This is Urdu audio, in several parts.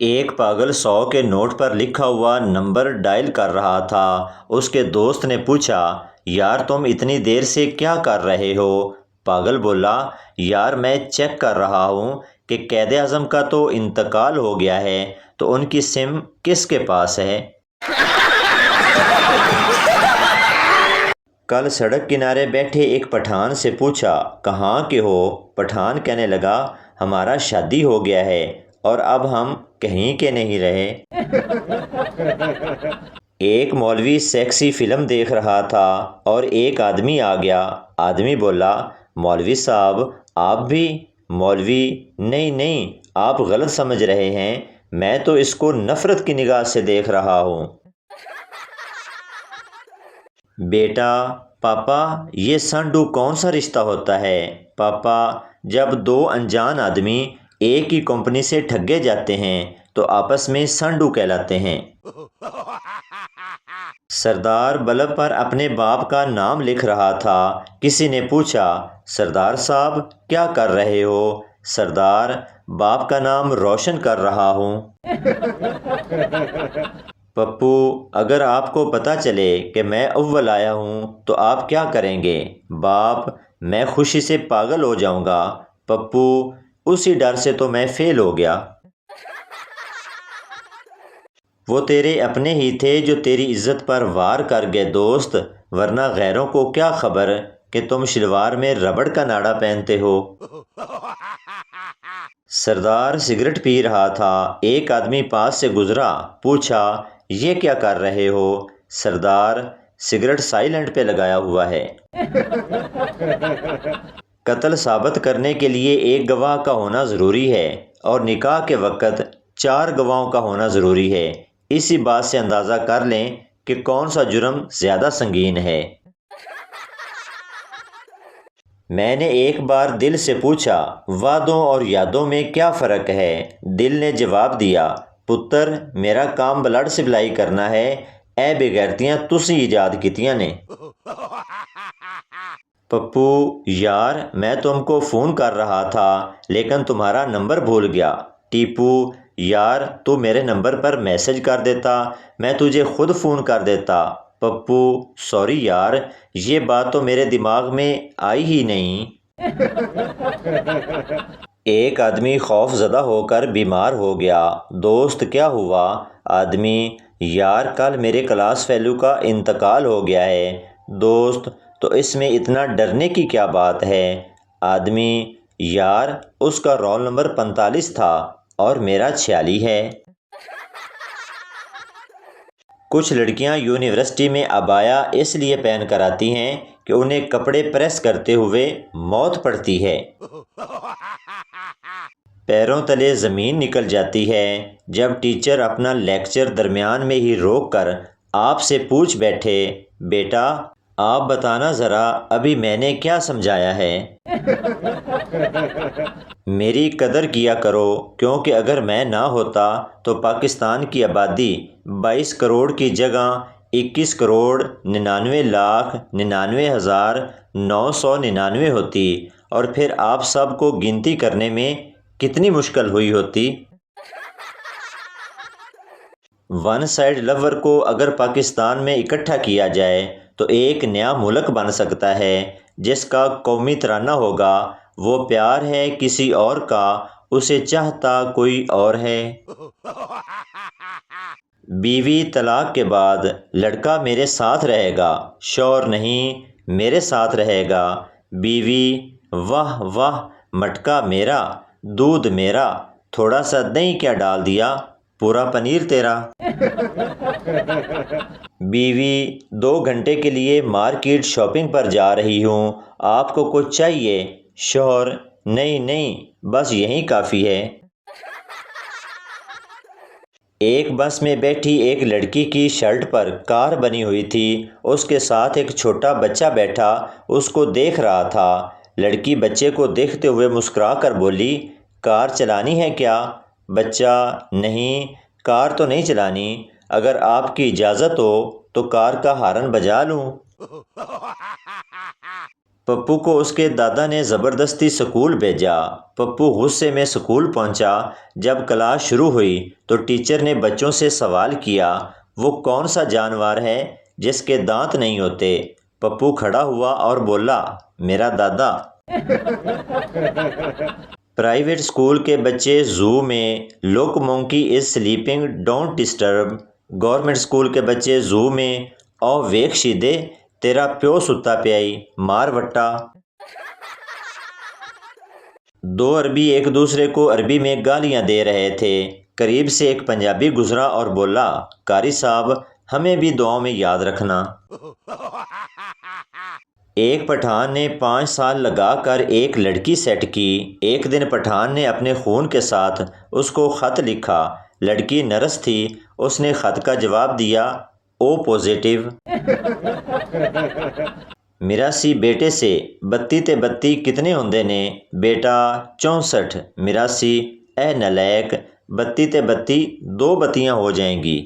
ایک پاگل 100 کے نوٹ پر لکھا ہوا نمبر ڈائل کر رہا تھا۔ اس کے دوست نے پوچھا، یار تم اتنی دیر سے کیا کر رہے ہو؟ پاگل بولا، یار میں چیک کر رہا ہوں کہ قائد اعظم کا تو انتقال ہو گیا ہے، تو ان کی سم کس کے پاس ہے؟ کل سڑک کنارے بیٹھے ایک پٹھان سے پوچھا، کہاں کے ہو؟ پٹھان کہنے لگا، ہمارا شادی ہو گیا ہے اور اب ہم کہیں کے نہیں رہے۔ ایک مولوی سیکسی فلم دیکھ رہا تھا اور ایک آدمی آ گیا۔ آدمی بولا، مولوی صاحب آپ بھی؟ مولوی، نہیں نہیں، آپ غلط سمجھ رہے ہیں، میں تو اس کو نفرت کی نگاہ سے دیکھ رہا ہوں۔ بیٹا، پاپا یہ سانڈو کون سا رشتہ ہوتا ہے؟ پاپا، جب دو انجان آدمی ایک ہی کمپنی سے ٹھگے جاتے ہیں تو آپس میں سانڈو کہلاتے ہیں۔ سردار بلب پر اپنے باپ کا نام لکھ رہا تھا۔ کسی نے پوچھا، سردار صاحب کیا کر رہے ہو؟ سردار، باپ کا نام روشن کر رہا ہوں۔ پپو، اگر آپ کو پتہ چلے کہ میں اول آیا ہوں تو آپ کیا کریں گے؟ باپ، میں خوشی سے پاگل ہو جاؤں گا۔ پپو، اسی ڈر سے تو میں فیل ہو گیا۔ وہ تیرے اپنے ہی تھے جو تیری عزت پر وار کر گئے دوست، ورنہ غیروں کو کیا خبر کہ تم شلوار میں ربڑ کا ناڑا پہنتے ہو۔ سردار سگریٹ پی رہا تھا۔ ایک آدمی پاس سے گزرا، پوچھا، یہ کیا کر رہے ہو؟ سردار، سگریٹ سائلنٹ پہ لگایا ہوا ہے۔ قتل ثابت کرنے کے لیے ایک گواہ کا ہونا ضروری ہے اور نکاح کے وقت 4 گواہوں کا ہونا ضروری ہے۔ اسی بات سے اندازہ کر لیں کہ کون سا جرم زیادہ سنگین ہے۔ میں نے ایک بار دل سے پوچھا، وعدوں اور یادوں میں کیا فرق ہے؟ دل نے جواب دیا، پتر میرا کام بلڈ سپلائی کرنا ہے، اے بغیرتیاں تسی ایجاد کیتیاں نے۔ پپو، یار میں تم کو فون کر رہا تھا لیکن تمہارا نمبر بھول گیا۔ ٹیپو، یار تو میرے نمبر پر میسج کر دیتا، میں تجھے خود فون کر دیتا۔ پپو، سوری یار، یہ بات تو میرے دماغ میں آئی ہی نہیں۔ ایک آدمی خوف زدہ ہو کر بیمار ہو گیا۔ دوست، کیا ہوا؟ آدمی، یار کل میرے کلاس فیلو کا انتقال ہو گیا ہے۔ دوست، تو اس میں اتنا ڈرنے کی کیا بات ہے؟ آدمی، یار اس کا رول نمبر 45 تھا اور میرا 46 ہے۔ کچھ لڑکیاں یونیورسٹی میں عبایا اس لیے پہن کر آتی ہیں کہ انہیں کپڑے پریس کرتے ہوئے موت پڑتی ہے۔ پیروں تلے زمین نکل جاتی ہے جب ٹیچر اپنا لیکچر درمیان میں ہی روک کر آپ سے پوچھ بیٹھے، بیٹا آپ بتانا ذرا ابھی میں نے کیا سمجھایا ہے؟ میری قدر کیا کرو، کیونکہ اگر میں نہ ہوتا تو پاکستان کی آبادی 22 کروڑ کی جگہ 21 کروڑ 99 لاکھ 99 ہزار 999 ہوتی، اور پھر آپ سب کو گنتی کرنے میں کتنی مشکل ہوئی ہوتی۔ ون سائیڈ لور کو اگر پاکستان میں اکٹھا کیا جائے تو ایک نیا ملک بن سکتا ہے جس کا قومی ترانہ ہوگا، وہ پیار ہے کسی اور کا، اسے چاہتا کوئی اور ہے۔ بیوی طلاق کے بعد، لڑکا میرے ساتھ رہے گا، شوہر نہیں میرے ساتھ رہے گا۔ بیوی، واہ واہ، مٹکا میرا، دودھ میرا، تھوڑا سا دہی کیا ڈال دیا، پورا پنیر تیرا۔ بیوی، 2 گھنٹے کے لیے مارکیٹ شاپنگ پر جا رہی ہوں، آپ کو کچھ چاہیے؟ شوہر، نہیں نہیں، بس یہی کافی ہے۔ ایک بس میں بیٹھی ایک لڑکی کی شرٹ پر کار بنی ہوئی تھی، اس کے ساتھ ایک چھوٹا بچہ بیٹھا اس کو دیکھ رہا تھا۔ لڑکی بچے کو دیکھتے ہوئے مسکرا کر بولی، کار چلانی ہے کیا؟ بچہ، نہیں کار تو نہیں چلانی، اگر آپ کی اجازت ہو تو کار کا ہارن بجا لوں۔ پپو کو اس کے دادا نے زبردستی سکول بھیجا۔ پپو غصے میں سکول پہنچا۔ جب کلاس شروع ہوئی تو ٹیچر نے بچوں سے سوال کیا، وہ کون سا جانور ہے جس کے دانت نہیں ہوتے؟ پپو کھڑا ہوا اور بولا، میرا دادا۔ پرائیویٹ اسکول کے بچے زو میں look monkey is sleeping don't disturb. Government school کے بچے زو میں او ویکھ شیدے تیرا پیو ستا پیائی مار وٹا۔ دو عربی ایک دوسرے کو عربی میں گالیاں دے رہے تھے۔ قریب سے ایک پنجابی گزرا اور بولا، قاری صاحب ہمیں بھی دعاؤں میں یاد رکھنا۔ ایک پٹھان نے 5 سال لگا کر ایک لڑکی سیٹ کی۔ ایک دن پٹھان نے اپنے خون کے ساتھ اس کو خط لکھا۔ لڑکی نرس تھی، اس نے خط کا جواب دیا، او پوزیٹیو۔ میراسی بیٹے سے 32 تے 32 کتنے ہوندے نے؟ بیٹا 64۔ میراسی اے نالائق، 32 تے 32 2 بتیاں ہو جائیں گی۔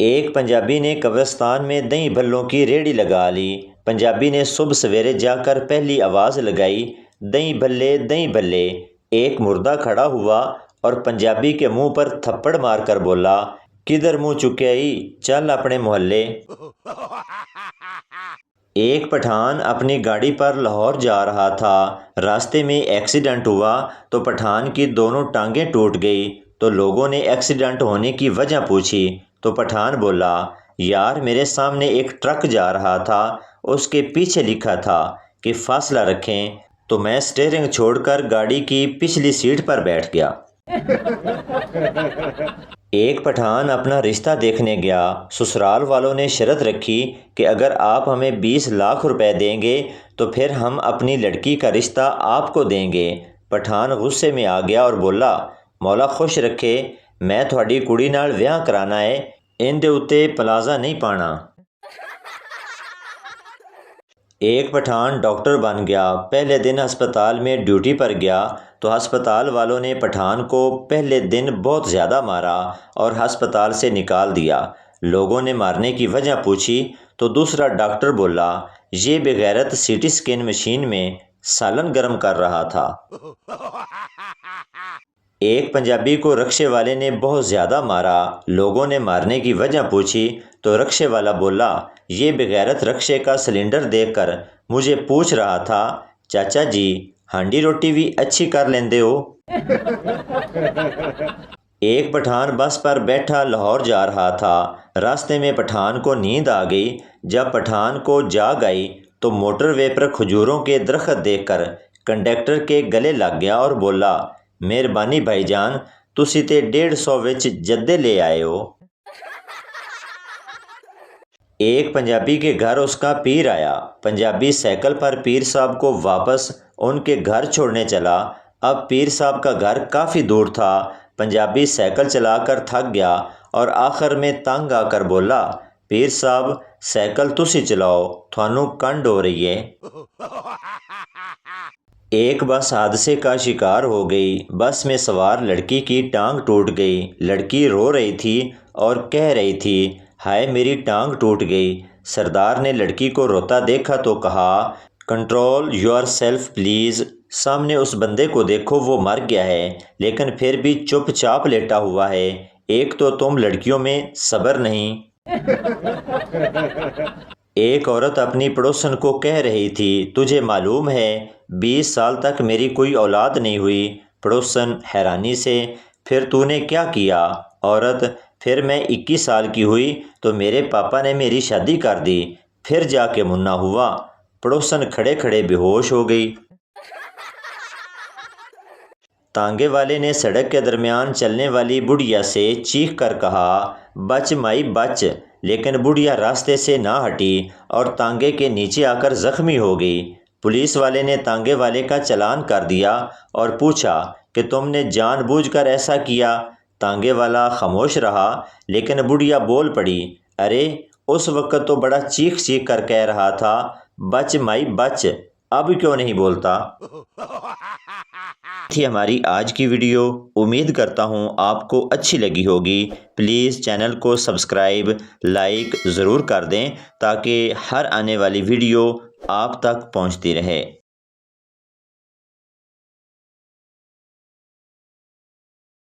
ایک پنجابی نے قبرستان میں دہی بھلوں کی ریڑھی لگا لی۔ پنجابی نے صبح سویرے جا کر پہلی آواز لگائی، دہی بھلے دہی بھلے۔ ایک مردہ کھڑا ہوا اور پنجابی کے منہ پر تھپڑ مار کر بولا، کدھر منہ چکیائی، چل اپنے محلے۔ ایک پٹھان اپنی گاڑی پر لاہور جا رہا تھا۔ راستے میں ایکسیڈنٹ ہوا تو پٹھان کی دونوں ٹانگیں ٹوٹ گئی تو لوگوں نے ایکسیڈنٹ ہونے کی وجہ پوچھی تو پٹھان بولا، یار میرے سامنے ایک ٹرک جا رہا تھا، اس کے پیچھے لکھا تھا کہ فاصلہ رکھیں، تو میں سٹیئرنگ چھوڑ کر گاڑی کی پچھلی سیٹ پر بیٹھ گیا۔ ایک پٹھان اپنا رشتہ دیکھنے گیا۔ سسرال والوں نے شرط رکھی کہ اگر آپ ہمیں 20 لاکھ روپے دیں گے تو پھر ہم اپنی لڑکی کا رشتہ آپ کو دیں گے۔ پٹھان غصے میں آ گیا اور بولا، مولا خوش رکھے، میں تھوڑی کڑی نال ویاہ کرانا ہے، ان دے اتے پلازا نہیں پانا۔ ایک پٹھان ڈاکٹر بن گیا۔ پہلے دن ہسپتال میں ڈیوٹی پر گیا تو ہسپتال والوں نے پٹھان کو پہلے دن بہت زیادہ مارا اور ہسپتال سے نکال دیا۔ لوگوں نے مارنے کی وجہ پوچھی تو دوسرا ڈاکٹر بولا، یہ بغیرت سی ٹی اسکین مشین میں سالن گرم کر رہا تھا۔ ایک پنجابی کو رکشے والے نے بہت زیادہ مارا۔ لوگوں نے مارنے کی وجہ پوچھی تو رکشے والا بولا، یہ بغیرت رکشے کا سلنڈر دیکھ کر مجھے پوچھ رہا تھا، چاچا جی ہانڈی روٹی بھی اچھی کر لیندے ہو۔ ایک پٹھان بس پر بیٹھا لاہور جا رہا تھا۔ راستے میں پٹھان کو نیند آ گئی۔ جب پٹھان کو جاگ آئی تو موٹر وے پر کھجوروں کے درخت دیکھ کر کنڈکٹر کے گلے لگ گیا اور بولا، مہربانی بھائی جان، تسی تے 150 وچ جدے لے آئے ہو۔ ایک پنجابی کے گھر اس کا پیر آیا۔ پنجابی سائیکل پر پیر صاحب کو واپس ان کے گھر چھوڑنے چلا۔ اب پیر صاحب کا گھر کافی دور تھا۔ پنجابی سائیکل چلا کر تھک گیا اور آخر میں تنگ آ کر بولا، پیر صاحب سائیکل تسی چلاؤ، تھانوں کنڈ ہو رہی ہے۔ ایک بس حادثے کا شکار ہو گئی۔ بس میں سوار لڑکی کی ٹانگ ٹوٹ گئی۔ لڑکی رو رہی تھی اور کہہ رہی تھی، ہائے میری ٹانگ ٹوٹ گئی۔ سردار نے لڑکی کو روتا دیکھا تو کہا، کنٹرول یور سیلف پلیز۔ سامنے اس بندے کو دیکھو، وہ مر گیا ہے لیکن پھر بھی چپ چاپ لیٹا ہوا ہے۔ ایک تو تم لڑکیوں میں صبر نہیں۔ ایک عورت اپنی پڑوسن کو کہہ رہی تھی، تجھے معلوم ہے 20 سال تک میری کوئی اولاد نہیں ہوئی۔ پڑوسن حیرانی سے، پھر تو نے کیا کیا؟ عورت، پھر میں 21 سال کی ہوئی تو میرے پاپا نے میری شادی کر دی، پھر جا کے منا ہوا۔ پڑوسن کھڑے کھڑے بے ہوش ہو گئی۔ تانگے والے نے سڑک کے درمیان چلنے والی بڑھیا سے چیخ کر کہا، بچ مائی بچ، لیکن بڑھیا راستے سے نہ ہٹی اور تانگے کے نیچے آ کر زخمی ہو گئی۔ پولیس والے نے تانگے والے کا چلان کر دیا اور پوچھا کہ تم نے جان بوجھ کر ایسا کیا؟ تانگے والا خاموش رہا لیکن بڑھیا بول پڑی، ارے اس وقت تو بڑا چیخ چیخ کر کہہ رہا تھا، بچ مائی بچ، اب کیوں نہیں بولتا؟ تھی ہماری آج کی ویڈیو، امید کرتا ہوں آپ کو اچھی لگی ہوگی۔ پلیز چینل کو سبسکرائب لائک ضرور کر دیں تاکہ ہر آنے والی ویڈیو آپ تک پہنچتی رہے۔